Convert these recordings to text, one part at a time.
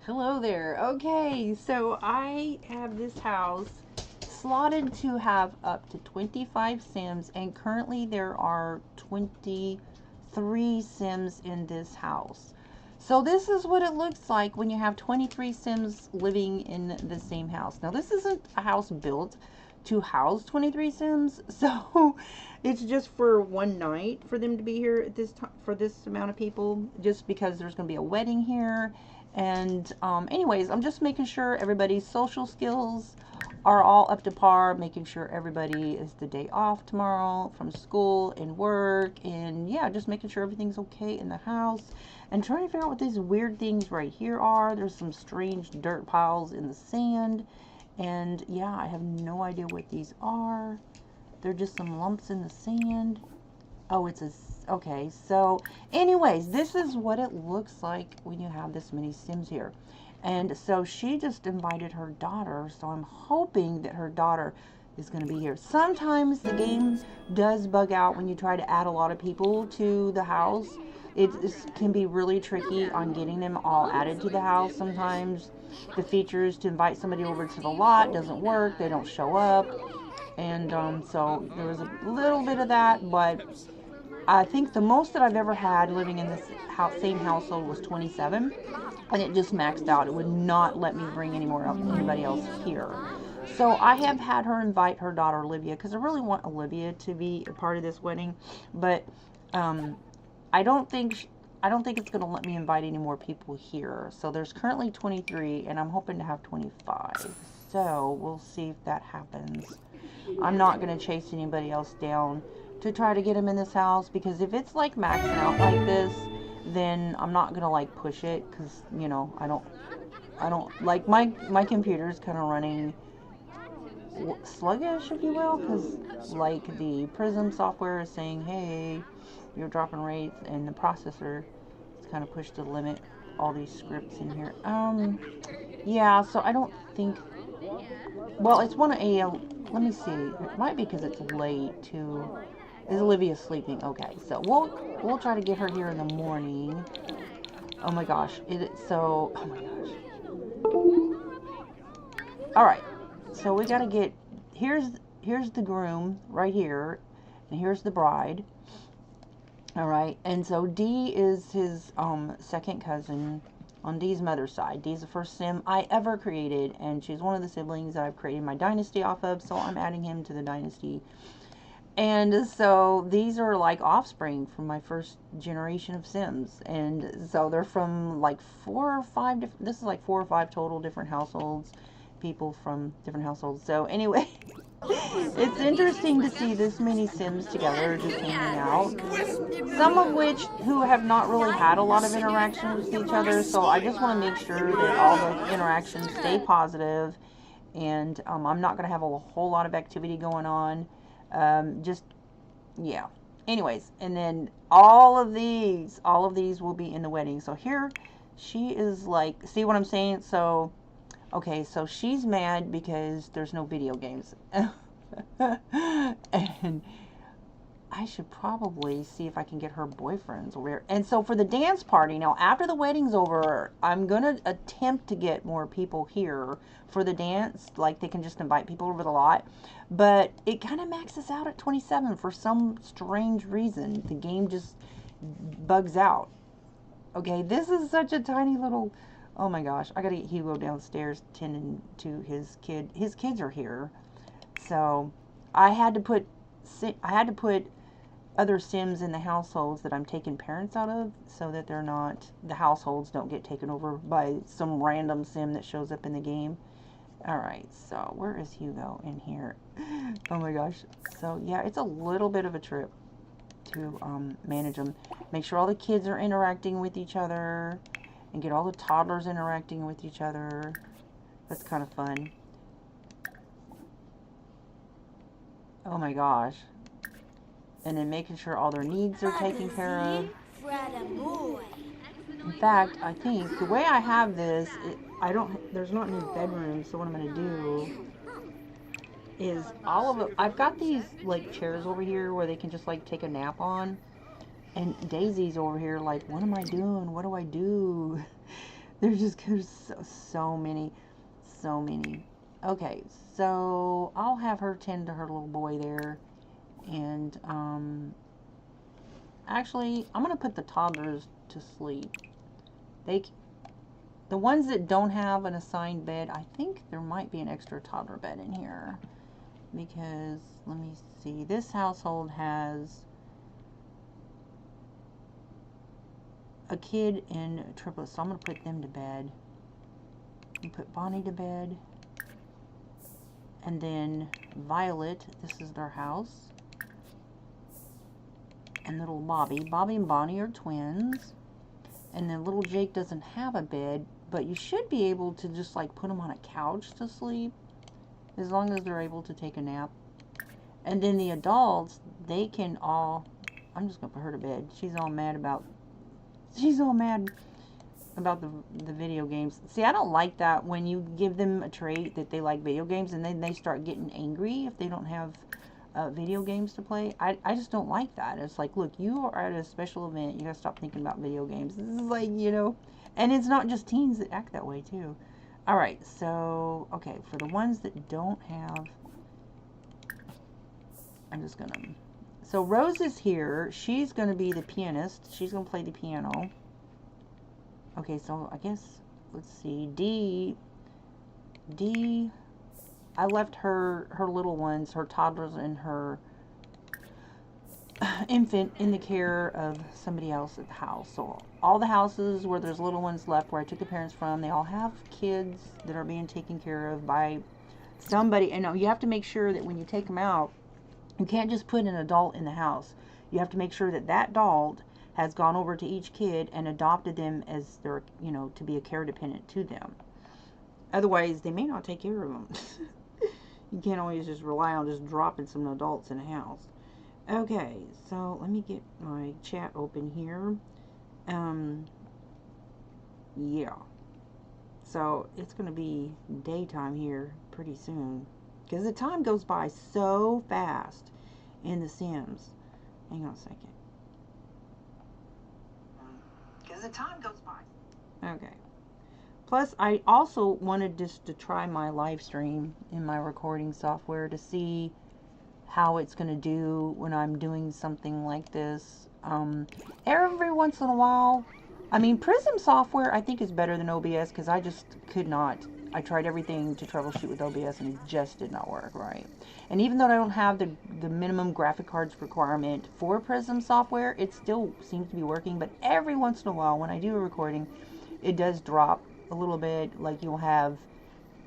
Hello there. Okay, so I have this house slotted to have up to 25 Sims, and currently there are 23 Sims in this house. So this is what it looks like when you have 23 Sims living in the same house. Now this isn't a house built to house 23 Sims, so it's just for one night for them to be here at this time for this amount of people, just because there's going to be a wedding here. And anyways, I'm just making sure everybody's social skills are all up to par, making sure everybody is the day off tomorrow from school and work, and yeah, just making sure everything's okay in the house, and trying to figure out what these weird things right here are. There's some strange dirt piles in the sand, and yeah, I have no idea what these are. They're just some lumps in the sand. Oh, it's a... Okay, so anyways, this is what it looks like when you have this many Sims here. And so she just invited her daughter, so I'm hoping that her daughter is going to be here. Sometimes the game does bug out when you try to add a lot of people to the house. It can be really tricky on getting them all added to the house. Sometimes the features to invite somebody over to the lot doesn't work. They don't show up. And so there was a little bit of that, but I think the most that I've ever had living in this same household was 27, and it just maxed out. It would not let me bring anybody else here. So I have had her invite her daughter Olivia, because I really want Olivia to be a part of this wedding, but I don't think it's going to let me invite any more people here. So there's currently 23, and I'm hoping to have 25. So we'll see if that happens. I'm not going to chase anybody else down to try to get them in this house, because if it's like maxing out like this, then I'm not gonna like push it, because you know I don't like my computer's kind of running sluggish, if you will, because like the Prism software is saying, hey, you're dropping rates, and the processor is kind of pushed to the limit. All these scripts in here. Yeah, so I don't think. Well, it's 1 a.m. Let me see. It might be because it's late too. Is Olivia sleeping? Okay, so we'll try to get her here in the morning. Oh my gosh, oh my gosh. All right, so we gotta get here's the groom right here, and here's the bride. All right, and so D is his second cousin on Dee's mother's side. Dee's the first Sim I ever created, and she's one of the siblings that I've created my dynasty off of, so I'm adding him to the dynasty. And so these are like offspring from my first generation of Sims. And so they're from like 4 or 5 this is like 4 or 5 total different households, people from different households. So anyway, it's interesting to see this many Sims together just hanging out. Some of which who have not really had a lot of interaction with each other. So I just want to make sure that all the interactions stay positive. And I'm not going to have a whole lot of activity going on. Just, yeah. Anyways, and then all of these will be in the wedding. So here she is like, see what I'm saying? So, okay, so she's mad because there's no video games. And I should probably see if I can get her boyfriends over here. And so for the dance party, now after the wedding's over, I'm going to attempt to get more people here for the dance. Like they can just invite people over the lot. But it kind of maxes out at 27 for some strange reason. The game just bugs out. Okay, this is such a tiny little... Oh my gosh, I got to get Hugo downstairs tending to his kid. His kids are here. So I had to put other Sims in the households that I'm taking parents out of, so that they're not, the households don't get taken over by some random Sim that shows up in the game. Alright, so where is Hugo in here? Oh my gosh. So yeah, it's a little bit of a trip to manage them. Make sure all the kids are interacting with each other, and get all the toddlers interacting with each other. That's kind of fun. Oh my gosh. And then making sure all their needs are taken care of. In fact, I think the way I have this, there's not any bedrooms, so what I'm going to do is I've got these like chairs over here where they can just like take a nap on. And Daisy's over here like, what am I doing? What do I do? There's so many, so many. Okay, so I'll have her tend to her little boy there, and actually, I'm gonna put the toddlers to sleep. The ones that don't have an assigned bed, I think there might be an extra toddler bed in here, because let me see. This household has a kid and triplets, so I'm gonna put them to bed. And put Bonnie to bed, and then Violet. This is their house. And little Bobby. Bobby and Bonnie are twins. And then little Jake doesn't have a bed, but you should be able to just like put him on a couch to sleep, as long as they're able to take a nap. And then the adults, they can all, I'm just gonna put her to bed. She's all mad about the video games. See, I don't like that when you give them a trait that they like video games and then they start getting angry if they don't have video games to play. I just don't like that. It's like, look, you are at a special event. You gotta stop thinking about video games. This is like, you know, and it's not just teens that act that way too. Alright, so, okay, for the ones that don't have, I'm just gonna, so Rose is here. She's gonna be the pianist. She's gonna play the piano. Okay, so I guess, let's see, D, I left her little ones, her toddlers and her infant in the care of somebody else at the house. So all the houses where there's little ones left, where I took the parents from, they all have kids that are being taken care of by somebody. And you have to make sure that when you take them out, you can't just put an adult in the house. You have to make sure that that adult has gone over to each kid and adopted them as their, you know, to be a care dependent to them. Otherwise, they may not take care of them. You can't always just rely on just dropping some adults in a house. Okay, so let me get my chat open here. Yeah. So it's going to be daytime here pretty soon, because the time goes by so fast in The Sims. Hang on a second. Because the time goes by. Okay. Plus, I also wanted just to try my live stream in my recording software to see how it's going to do when I'm doing something like this. Every once in a while, I mean, Prism software I think is better than OBS, because I just could not. I tried everything to troubleshoot with OBS and it just did not work right. And even though I don't have the minimum graphic cards requirement for Prism software, it still seems to be working. But every once in a while, when I do a recording, it does drop a little bit. Like you'll have,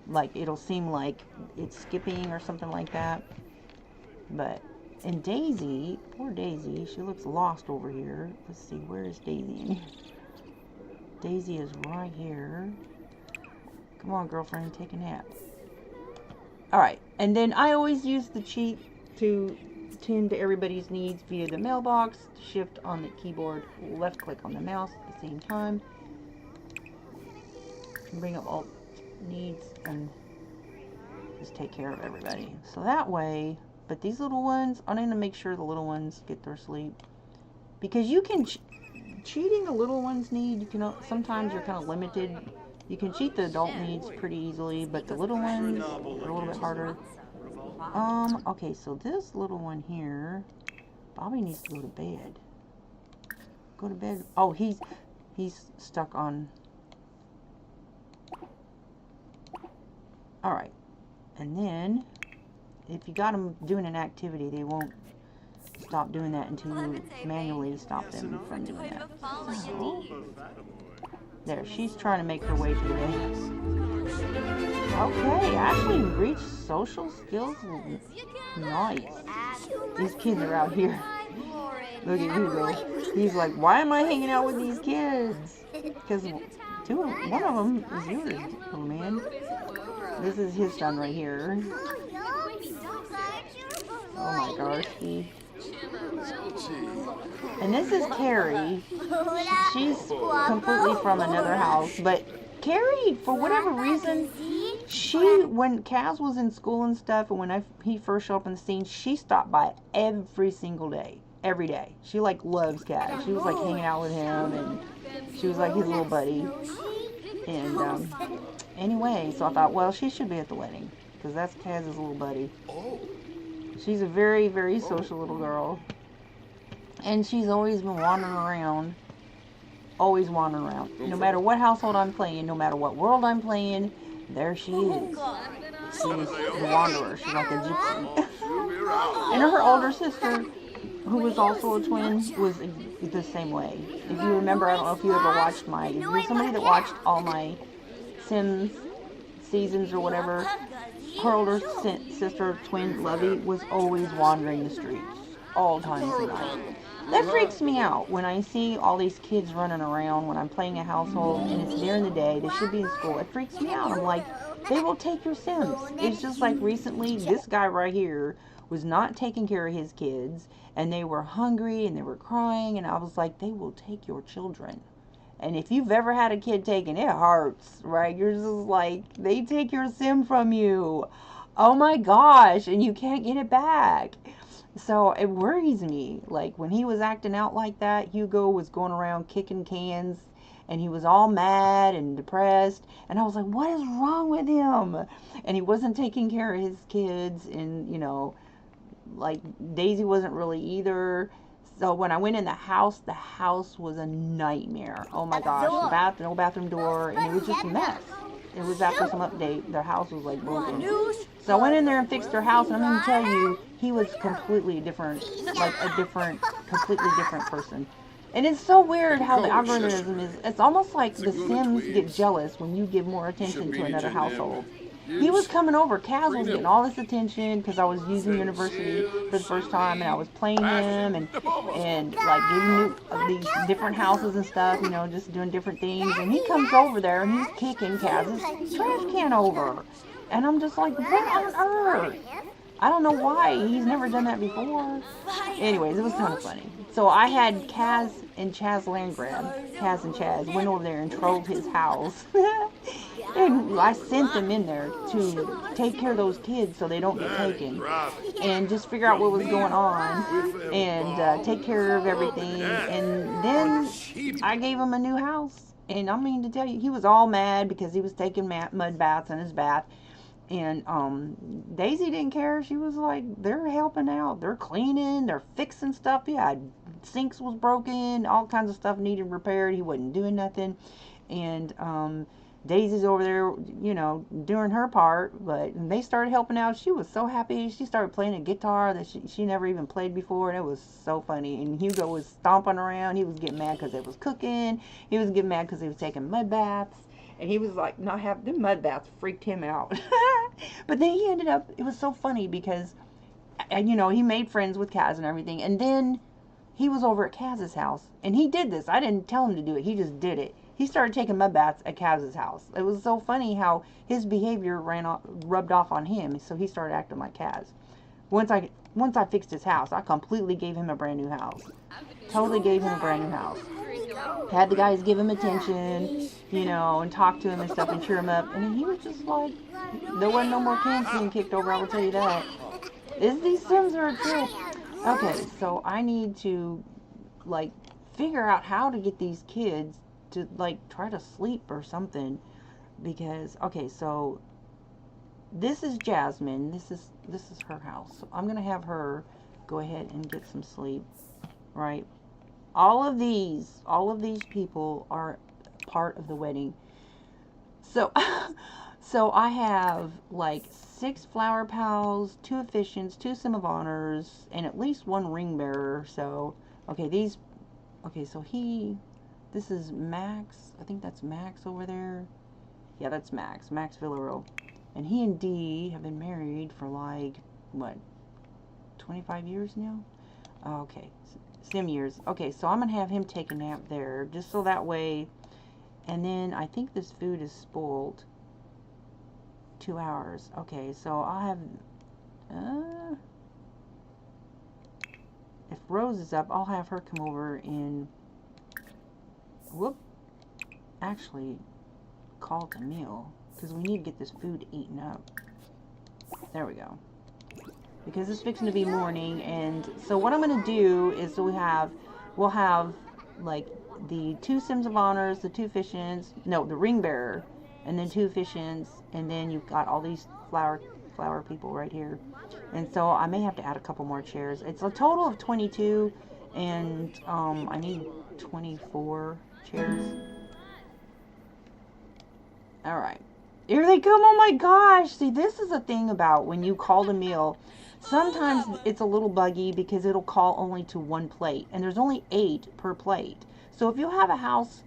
like, it'll seem like it's skipping or something like that. But, and Daisy, poor Daisy, she looks lost over here. Let's see, where is Daisy? Daisy is right here. Come on, girlfriend, take a nap. Alright, and then I always use the cheat to tend to everybody's needs via the mailbox. Shift on the keyboard, left click on the mouse at the same time. Bring up all needs and just take care of everybody. So that way, but these little ones, I'm going to make sure the little ones get their sleep. Because you can, cheating the little ones' need, you can, sometimes you're kind of limited. You can cheat the adult needs pretty easily, but the little ones are a little bit harder. Okay, so this little one here, Bobby needs to go to bed. Go to bed. Oh, he's stuck on. Alright, and then if you got them doing an activity, they won't stop doing that until you manually stop them from doing that. So, there, she's trying to make her way to the bed. Okay, Ashley reached social skills. Nice. These kids are out here. Look at Hugo. He's like, why am I hanging out with these kids? Because one of them is yours, little man. This is his son right here. Oh my gosh. And this is Carrie. She's completely from another house. But Carrie, for whatever reason, when Kaz was in school and stuff, and when he first showed up on the scene, she stopped by every single day. Every day. She like loves Kaz. She was like hanging out with him, and she was like his little buddy. And anyway, so I thought, well, she should be at the wedding because that's Kaz's little buddy. She's a very, very social little girl. And she's always been wandering around. Always wandering around. No matter what household I'm playing, no matter what world I'm playing, there she is. She's the wanderer. She's like a gypsy. And her older sister, who was also a twin, was the same way. If you remember, I don't know if you ever watched if you're somebody that watched all my Sims seasons or whatever, her older sister, twin, Lovey, was always wandering the streets all times of night. That freaks me out when I see all these kids running around when I'm playing a household and it's during the day. They should be in school. It freaks me out. I'm like, they will take your Sims. It's just like recently, this guy right here was not taking care of his kids and they were hungry and they were crying, and I was like, they will take your children. And if you've ever had a kid taken, it hurts, right? You're just like, they take your Sim from you. Oh my gosh, and you can't get it back. So it worries me. Like when he was acting out like that, Hugo was going around kicking cans and he was all mad and depressed. And I was like, what is wrong with him? And he wasn't taking care of his kids. And, you know, like Daisy wasn't really either. So when I went in the house was a nightmare. Oh my gosh, no bathroom door, and it was just a mess. It was after some update. Their house was like broken. So I went in there and fixed their house, and I'm going to tell you, he was completely different, like completely different person. And it's so weird how the algorithm is. It's almost like the Sims get jealous when you give more attention to another household. He was coming over. Kaz was getting all this attention because I was using University for the first time, and I was playing him and like giving these different houses and stuff, you know, just doing different things. And he comes over there and he's kicking Kaz's trash can over, and I'm just like, what on earth? I don't know why. He's never done that before. Anyways, it was kind of funny. So I had Kaz and Chaz land grab. Kaz and Chaz went over there and trolled his house. And I sent them in there to take care of those kids so they don't get taken. And just figure out what was going on and take care of everything. And then I gave him a new house. And I mean to tell you, he was all mad because he was taking mud baths in his bath. And Daisy didn't care. She was like, they're helping out. They're cleaning. They're fixing stuff. Yeah, sinks was broken. All kinds of stuff needed repaired. He wasn't doing nothing. And Daisy's over there, you know, doing her part. But they started helping out. She was so happy. She started playing a guitar that she never even played before. And it was so funny. And Hugo was stomping around. He was getting mad because it was cooking. He was getting mad because he was taking mud baths. And he was like, not having the mud baths freaked him out. But then he ended up, it was so funny because, you know, he made friends with Kaz and everything. And then he was over at Kaz's house. And he did this. I didn't tell him to do it. He just did it. He started taking mud baths at Kaz's house. It was so funny how his behavior rubbed off on him. So he started acting like Kaz. Once I fixed his house, I completely gave him a brand new house. Totally gave him a brand new house. Had the guys give him attention, you know, and talk to him and stuff and cheer him up. And he was just like, there wasn't no more cans being kicked over, I will tell you that. These Sims are a trip. Okay, so I need to, like, figure out how to get these kids to, like, try to sleep or something. Because, okay, so this is Jasmine. This is her house. So I'm going to have her go ahead and get some sleep, right? All of these people are part of the wedding. So, so I have like 6 flower pals, 2 officiants, 2 sim of honors, and at least 1 ring bearer. So, okay, so this is Max. I think that's Max over there. Yeah, that's Max Villarreal. And he and Dee have been married for like, what, 25 years now? Okay. Sim years. Okay, so I'm going to have him take a nap there, just so that way, and then I think this food is spoiled. 2 hours. Okay, so I'll have, if Rose is up, I'll have her come over and, actually, call it a meal, because we need to get this food eaten up. There we go. Because it's fixing to be morning, and so what I'm going to do is we'll have like the 2 Sims of Honors, the 2 Officiants, no, the Ring Bearer, and then 2 Officiants, and then you've got all these flower people right here. And so I may have to add a couple more chairs. It's a total of 22, and I need 24 chairs. All right, here they come. Oh my gosh. See, this is the thing about when you call the meal. Sometimes it's a little buggy because it'll call only to 1 plate, and there's only 8 per plate. So if you have a house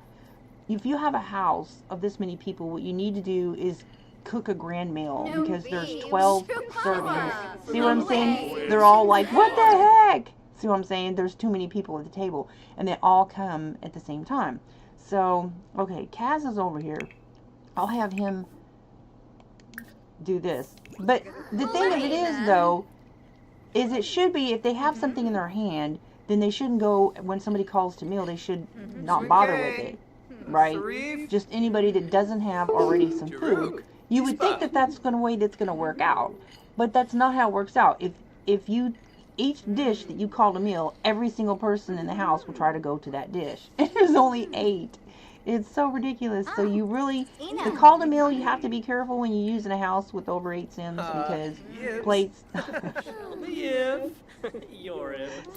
of this many people, what you need to do is cook a grand meal, because there's 12 servings. See what I'm saying? They're all like, what the heck? See what I'm saying? There's too many people at the table, and they all come at the same time. So, okay, Kaz is over here. I'll have him do this. But the thing of it is, though, is it should be, if they have something in their hand, then they shouldn't go, when somebody calls to meal, they should not bother with it, right? Just anybody that doesn't have already some food. You would think that that's the way that's going to work out, but that's not how it works out. If you, each dish that you call a meal, every single person in the house will try to go to that dish. And there's only 8. It's so ridiculous. So you really, the call to meal, you have to be careful when you use in a house with over 8 Sims, because plates.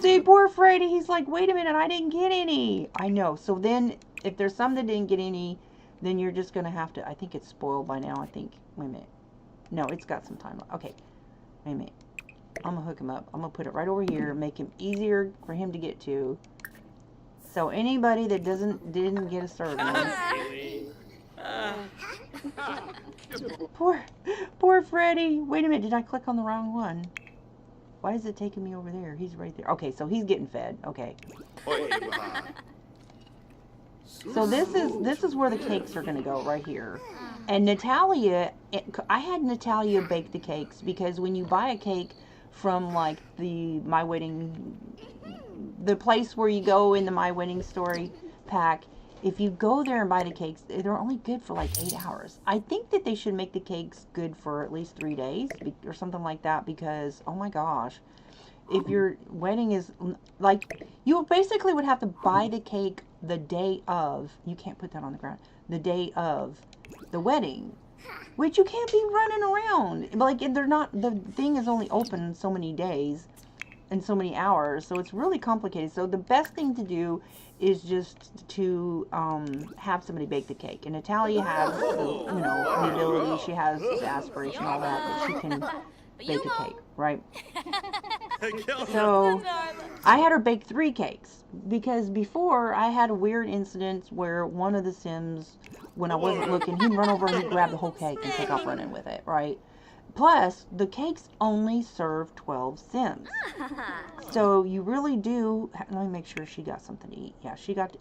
See, poor Freddy, he's like, wait a minute, I didn't get any. I know. So then, if there's some that didn't get any, then you're just going to have to, I think it's spoiled by now, I think. Wait a minute. No, it's got some time. Okay. Wait a minute. I'm going to hook him up. I'm going to put it right over here, make him easier for him to get to. So anybody that didn't get a serving. Poor Freddy. Wait a minute, did I click on the wrong one? Why is it taking me over there? He's right there. Okay, so he's getting fed. Okay. So this is where the cakes are going to go, right here. And Natalia, I had Natalia bake the cakes, because when you buy a cake from like the place where you go in the My Wedding Story pack, if you go there and buy the cakes, they're only good for like 8 hours. I think that they should make the cakes good for at least 3 days or something like that, because, oh my gosh, if your wedding is, like, you basically would have to buy the cake the day of, you can't put that on the ground, the day of the wedding, which you can't be running around. Like, they're not, the thing is only open so many days and so many hours, so it's really complicated. So the best thing to do is just to have somebody bake the cake. And Natalia has, the ability, she has the aspiration, all that she can bake a cake, right? So I had her bake 3 cakes, because before I had a weird incident where one of the Sims, when I wasn't looking, he'd run over and he'd grab the whole cake and take off running with it, right? Plus, the cakes only serve 12 Sims. So you really do, let me make sure she got something to eat. Yeah, she got,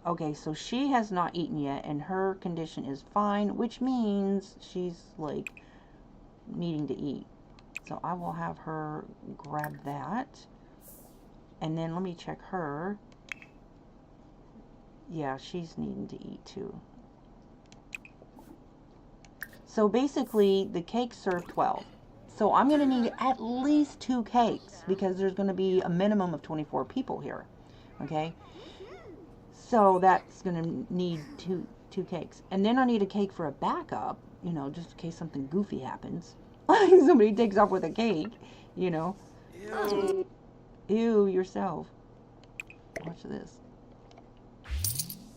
okay, so she has not eaten yet, and her condition is fine, which means she's like needing to eat. So I will have her grab that. And then let me check her. Yeah, she's needing to eat too. So basically, the cakes serve 12. So I'm going to need at least 2 cakes, because there's going to be a minimum of 24 people here. Okay? So that's going to need two cakes. And then I need a cake for a backup, just in case something goofy happens. Somebody takes off with a cake, Ew. Ew, yourself. Watch this.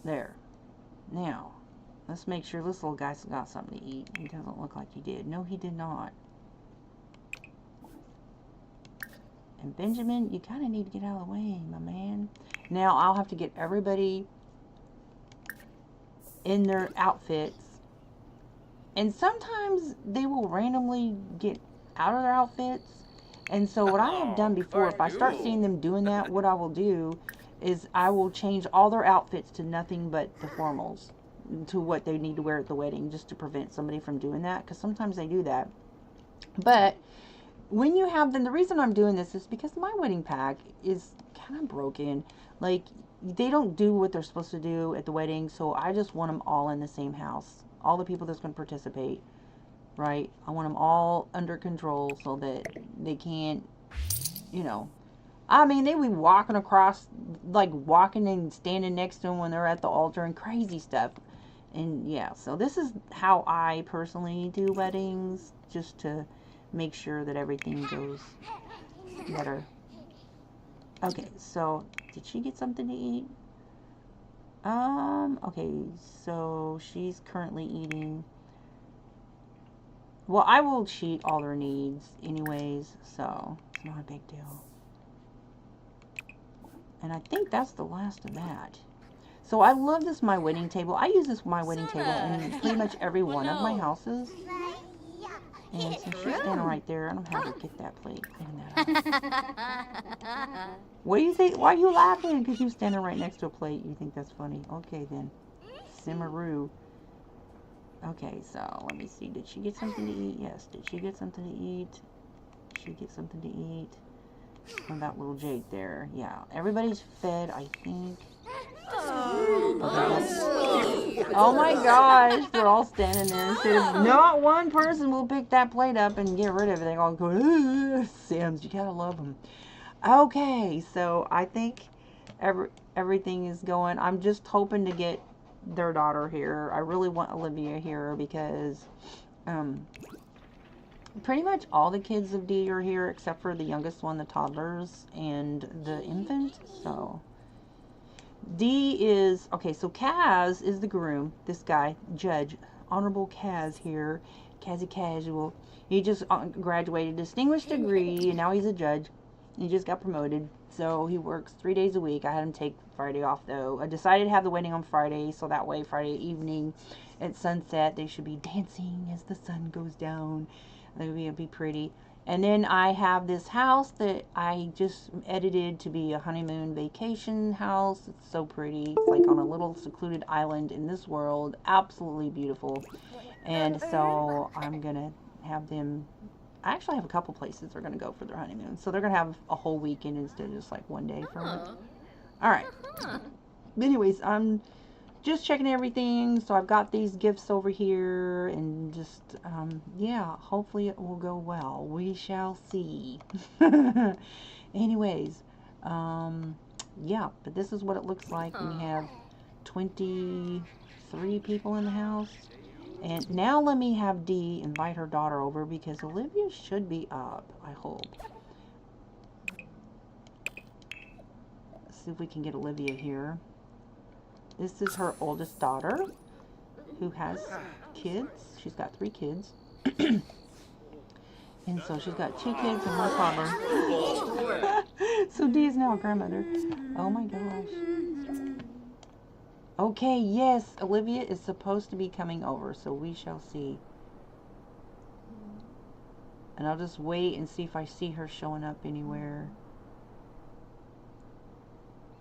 There. Now, let's make sure this little guy's got something to eat. He doesn't look like he did. No, he did not. And Benjamin, you kind of need to get out of the way, my man. Now, I'll have to get everybody in their outfits. And sometimes they will randomly get out of their outfits. And so what I have done before, if I start seeing them doing that, what I will do is I will change all their outfits to nothing but the formals, to what they need to wear at the wedding, just to prevent somebody from doing that, because sometimes they do that. But when you have them, the reason I'm doing this is because my wedding pack is kind of broken. Like, they don't do what they're supposed to do at the wedding, so I just want them all in the same house. All the people that's going to participate, right? I want them all under control so that they can't, I mean, they be walking across, like walking and standing next to them when they're at the altar and crazy stuff. And yeah, so this is how I personally do weddings, just to make sure that everything goes better. Okay, so did she get something to eat? Okay, so she's currently eating. Well, I will cheat all their needs anyways, so it's not a big deal. And I think that's the last of that. So I love this my wedding table. I use this my wedding table in pretty much every one of my houses. And since she's standing right there, I don't have to get that plate. Clean that up. What do you think? Why are you laughing? Because you're standing right next to a plate. You think that's funny? Okay then. Simmeroo. Okay, so let me see. Did she get something to eat? Yes. Did she get something to eat? Did she get something to eat? What about little Jake there? Yeah. Everybody's fed, I think. Oh my gosh, they're all standing there. Instead of not one person will pick that plate up and get rid of it. They all go, Sims, you gotta love them. Okay, so I think everything is going. I'm just hoping to get their daughter here. I really want Olivia here because pretty much all the kids of D are here except for the youngest one, the toddlers, and the infant. So D is, okay, so Kaz is the groom. This guy, Judge, Honorable Kaz here. Kazzy Casual. He just graduated, distinguished degree, and now he's a judge. He just got promoted. So he works 3 days a week. I had him take Friday off, though. I decided to have the wedding on Friday, so that way Friday evening at sunset, they should be dancing as the sun goes down. It'll be pretty. And then I have this house that I just edited to be a honeymoon vacation house. It's so pretty. It's like on a little secluded island in this world. Absolutely beautiful. And so I'm going to have them... I actually have a couple places they're going to go for their honeymoon. So they're going to have a whole weekend instead of just like one day for it. Alright. But anyways, I'm just checking everything. So I've got these gifts over here. And just, yeah, hopefully it will go well. We shall see. Anyways, yeah, but this is what it looks like. We have 23 people in the house. And now let me have Dee invite her daughter over because Olivia should be up, I hope. Let's see if we can get Olivia here. This is her oldest daughter who has kids. She's got 3 kids. And so she's got 2 kids and 1 toddler. So Dee is now a grandmother. Oh my gosh. Okay, yes, Olivia is supposed to be coming over, so we shall see. And I'll just wait and see if I see her showing up anywhere.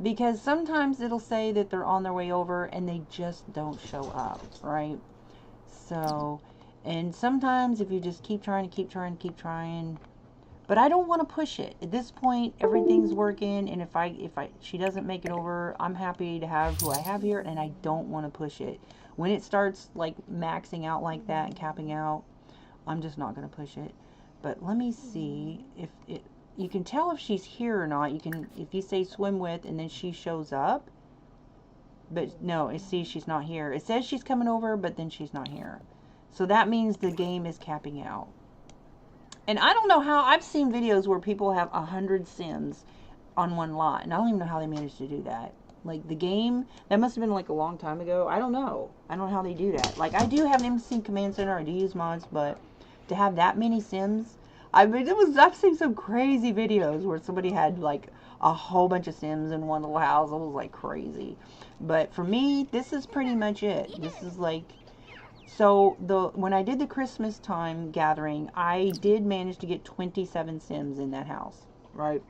Because sometimes it'll say that they're on their way over and they just don't show up, right? So, and sometimes if you just keep trying, but I don't want to push it. At this point, everything's working, and if she doesn't make it over, I'm happy to have who I have here, and I don't want to push it. When it starts like maxing out like that and capping out, I'm just not going to push it. But let me see if it. You can tell if she's here or not. You can, if you say swim with, and then she shows up. But no, it sees she's not here. It says she's coming over, but then she's not here. So that means the game is capping out. And I don't know how, I've seen videos where people have 100 Sims on one lot. And I don't even know how they managed to do that. Like the game, that must have been like a long time ago. I don't know. I don't know how they do that. Like I do have an MC Command Center. I do use mods. But to have that many Sims, I've seen some crazy videos where somebody had like a whole bunch of Sims in one little house. It was like crazy. But for me, this is pretty much it. This is like... So when I did the Christmas time gathering, I did manage to get 27 Sims in that house, right?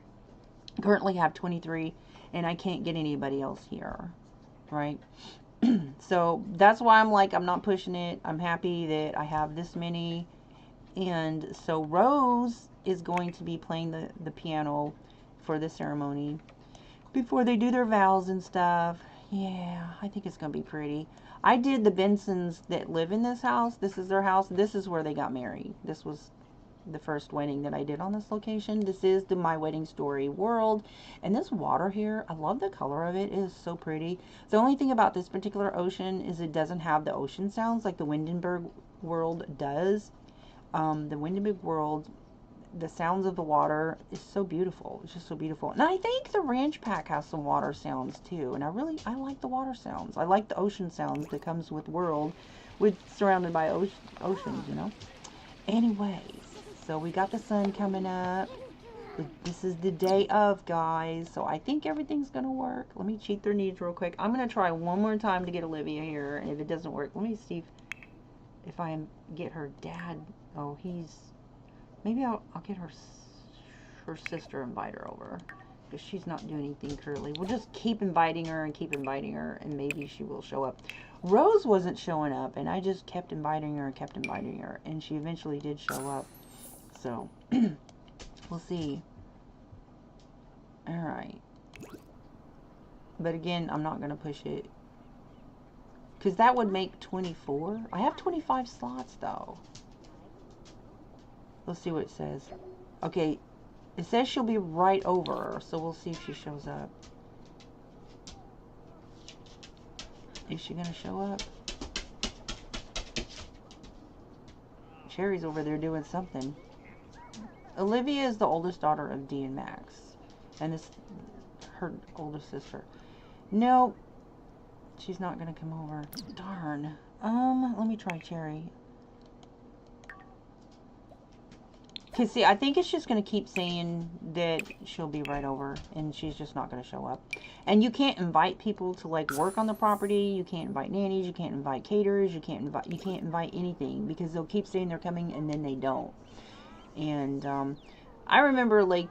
Currently have 23, and I can't get anybody else here, right? So that's why I'm like, I'm not pushing it. I'm happy that I have this many. And so Rose is going to be playing the piano for the ceremony before they do their vows and stuff. Yeah, I think it's going to be pretty. I did the Bensons that live in this house. This is their house. This is where they got married. This was the first wedding that I did on this location. This is the My Wedding Story world. And this water here, I love the color of it. It is so pretty. The only thing about this particular ocean is it doesn't have the ocean sounds like the Windenburg world does. The Windenburg world, the sounds of the water is so beautiful. It's just so beautiful. And I think the Ranch Pack has some water sounds too. And I like the water sounds. I like the ocean sounds that comes with world, with surrounded by oceans, you know. Anyways, so we got the sun coming up. This is the day of, guys. So I think everything's gonna work. Let me cheat their needs real quick. I'm gonna try one more time to get Olivia here, and if it doesn't work, let me see if I get her dad. Oh, maybe I'll get her sister, invite her over, because she's not doing anything currently. We'll just keep inviting her, and maybe she will show up. Rose wasn't showing up, and I just kept inviting her, and she eventually did show up. So we'll see. All right, but again, I'm not gonna push it, because that would make 24. I have 25 slots though. Let's see what it says. Okay, it says she'll be right over, so we'll see if she shows up. Is she gonna show up? Cherry's over there doing something. Olivia is the oldest daughter of Dee and Max, and this her older sister. No, she's not gonna come over. Darn. Let me try Cherry. Cause see, I think it's just gonna keep saying that she'll be right over, and she's just not gonna show up. And you can't invite people to like work on the property. You can't invite nannies. You can't invite caterers. You can't invite anything, because they'll keep saying they're coming and then they don't. And I remember like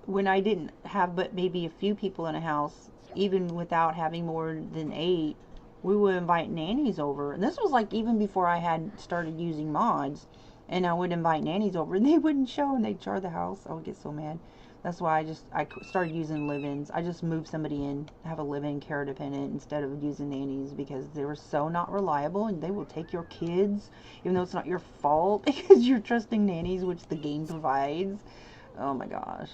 when I didn't have but maybe a few people in a house, even without having more than 8, we would invite nannies over. And this was like even before I had started using mods. And I would invite nannies over, and they wouldn't show, and they'd char the house. I would get so mad. That's why I started using live-ins. I just moved somebody in, have a live-in care dependent instead of using nannies, because they were so not reliable, and they will take your kids, even though it's not your fault, because you're trusting nannies, which the game provides. Oh my gosh.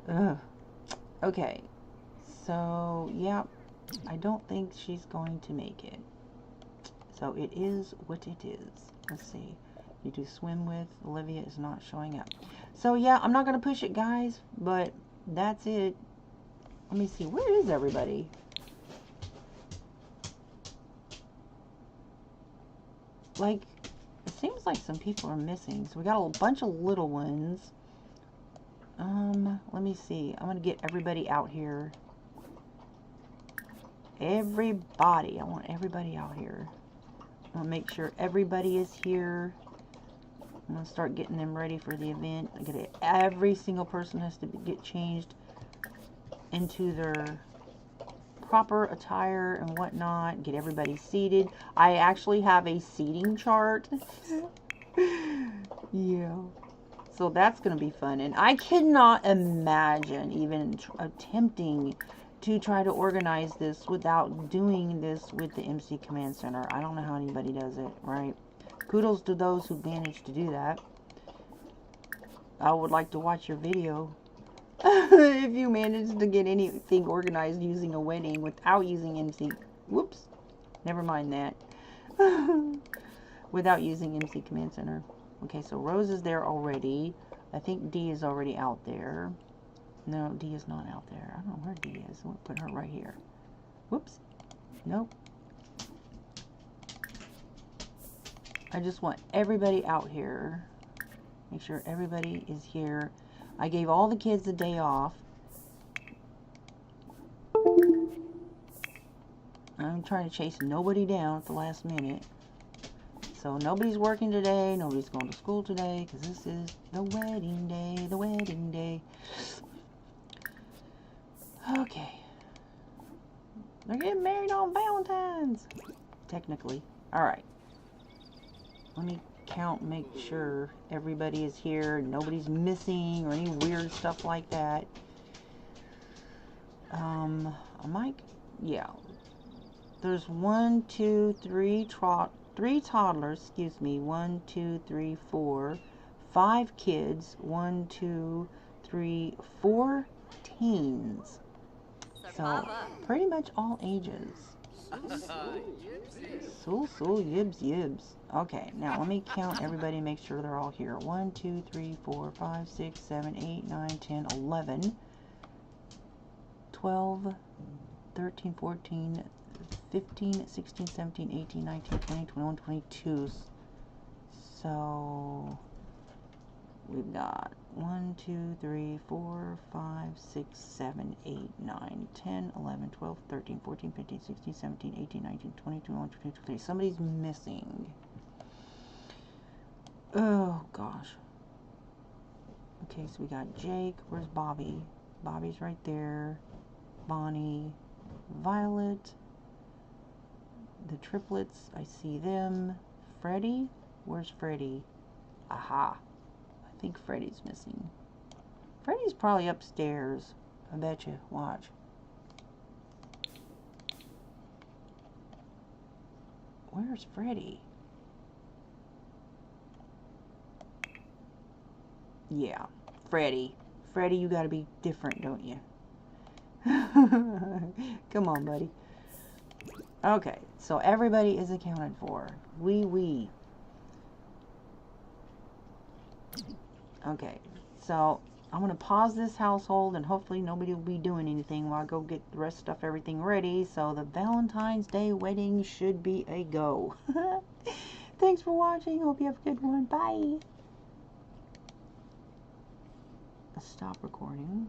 Ugh. Okay. So, yeah, I don't think she's going to make it. So it is what it is. Let's see. You do swim with. Olivia is not showing up. So yeah, I'm not going to push it, guys, but that's it. Let me see. Where is everybody? Like, it seems like some people are missing. So we got a bunch of little ones. Let me see. I'm going to get everybody out here. Everybody. I want everybody out here. I'll make sure everybody is here. I'm going to start getting them ready for the event. Every single person has to get changed into their proper attire and whatnot. Get everybody seated. I actually have a seating chart. Yeah. So that's going to be fun. And I cannot imagine even attempting to try to organize this without doing this with the MC Command Center. I don't know how anybody does it, right? Kudos to those who managed to do that. I would like to watch your video if you managed to get anything organized using a wedding without using MC. Whoops. Never mind that. Without using MC Command Center. Okay, so Rose is there already. I think Dee is already out there. No, Dee is not out there. I don't know where Dee is. We'll put her right here. Whoops. Nope. I just want everybody out here. Make sure everybody is here. I gave all the kids a day off. I'm trying to chase nobody down at the last minute. So nobody's working today. Nobody's going to school today, because this is the wedding day. The wedding day. Okay. They're getting married on Valentine's. Technically. Alright. Let me count, make sure everybody is here, nobody's missing or any weird stuff like that. Yeah. There's 1, 2, 3 toddlers, excuse me, 1, 2, 3, 4, 5 kids, 1, 2, 3, 4 teens. So pretty much all ages. So yibs yibs. Okay, now let me count everybody and make sure they're all here. 1, 2, 3, 4, 5, 6, 7, 8, 9, 10, 11, 12, 13, 14, 15, 16, 17, 18, 19, 20, 21, 22. So we've got 1, 2, 3, 4, 5, 6, 7, 8, 9, 10, 11, 12, 13, 14, 15, 16, 17, 18, 19, 20, 21, 22, 23. Somebody's missing. Oh gosh. Okay, so we got Jake. Where's Bobby? Bobby's right there. Bonnie, Violet, the triplets, I see them. Freddie? Where's Freddie? Aha. I think Freddie's missing. Freddie's probably upstairs. I bet you. Watch. Where's Freddie? Yeah, Freddie. Freddie, you gotta be different, don't you? Come on, buddy. Okay, so everybody is accounted for. Wee. Okay, so I'm going to pause this household and hopefully nobody will be doing anything while I go get the rest of stuff, everything ready. So the Valentine's Day wedding should be a go. Thanks for watching. Hope you have a good one. Bye. Stop recording.